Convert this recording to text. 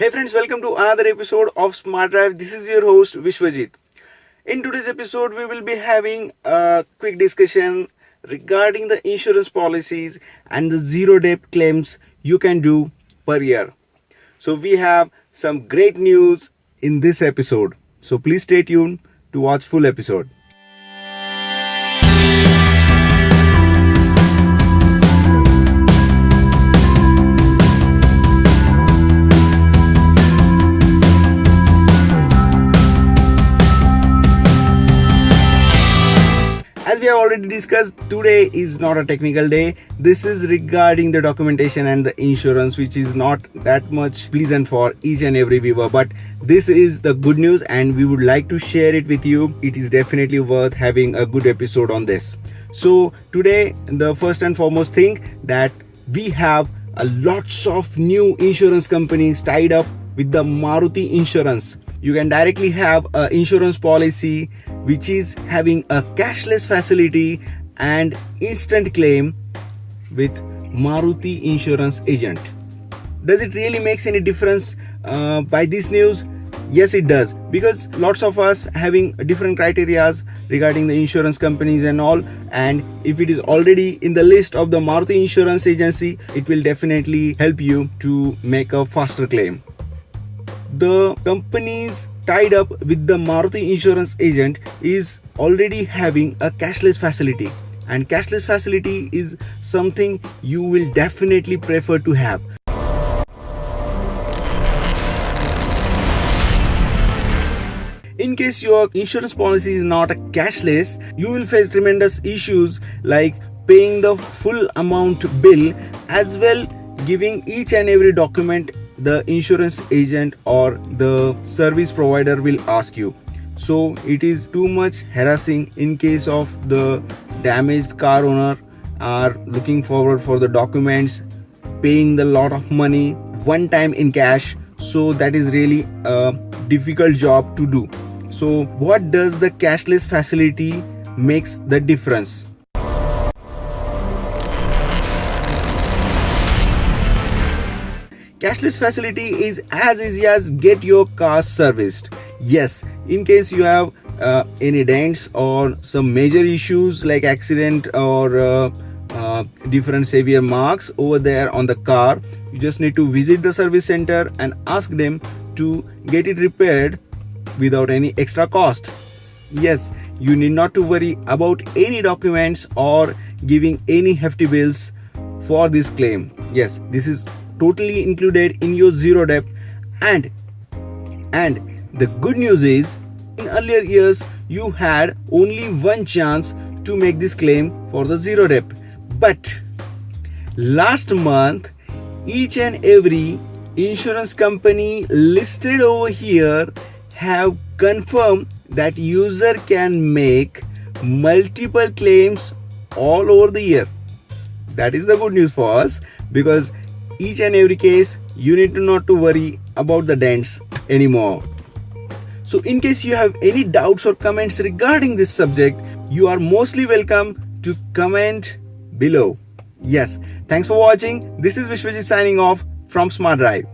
Hey friends, welcome to another episode of SMARTDrive. This is your host Vishwajit. In today's episode, we will be having a quick discussion regarding the insurance policies and the zero debt claims you can do per year. So we have some great news in this episode. So please stay tuned to watch full episode. As we have already discussed, today is not a technical day. This is regarding the documentation and the insurance, which is not that much pleasant for each and every viewer. But this is the good news and we would like to share it with you. It is definitely worth having a good episode on this. So today, the first and foremost thing that we have a lots of new insurance companies tied up with the Maruti insurance. You can directly have an insurance policy which is having a cashless facility and instant claim with Maruti insurance agent. Does it really makes any difference by this news? Yes, it does, because lots of us having different criterias regarding the insurance companies and all, and if it is already in the list of the Maruti insurance agency, it will definitely help you to make a faster claim. The companies tied up with the Maruti insurance agent is already having a cashless facility, and cashless facility is something you will definitely prefer to have. In case your insurance policy is not a cashless, you will face tremendous issues like paying the full amount bill, as well giving each and every document the insurance agent or the service provider will ask you. So it is too much harassing in case of the damaged car owner are looking forward for the documents, paying the lot of money one time in cash. So that is really a difficult job to do. So what does the cashless facility makes the difference? Cashless facility is as easy as get your car serviced. Yes, in case you have any dents or some major issues like accident or different severe marks over there on the car, you just need to visit the service center and ask them to get it repaired without any extra cost. Yes, you need not to worry about any documents or giving any hefty bills for this claim. Yes, this is totally included in your zero debt, and the good news is, in earlier years you had only one chance to make this claim for the zero debt, but last month each and every insurance company listed over here have confirmed that user can make multiple claims all over the year. That is the good news for us, because each and every case you need to not to worry about the dents anymore. So in case you have any doubts or comments regarding this subject, you are mostly welcome to comment below. Yes, thanks for watching. This is Vishwajit signing off from SMARTDrive.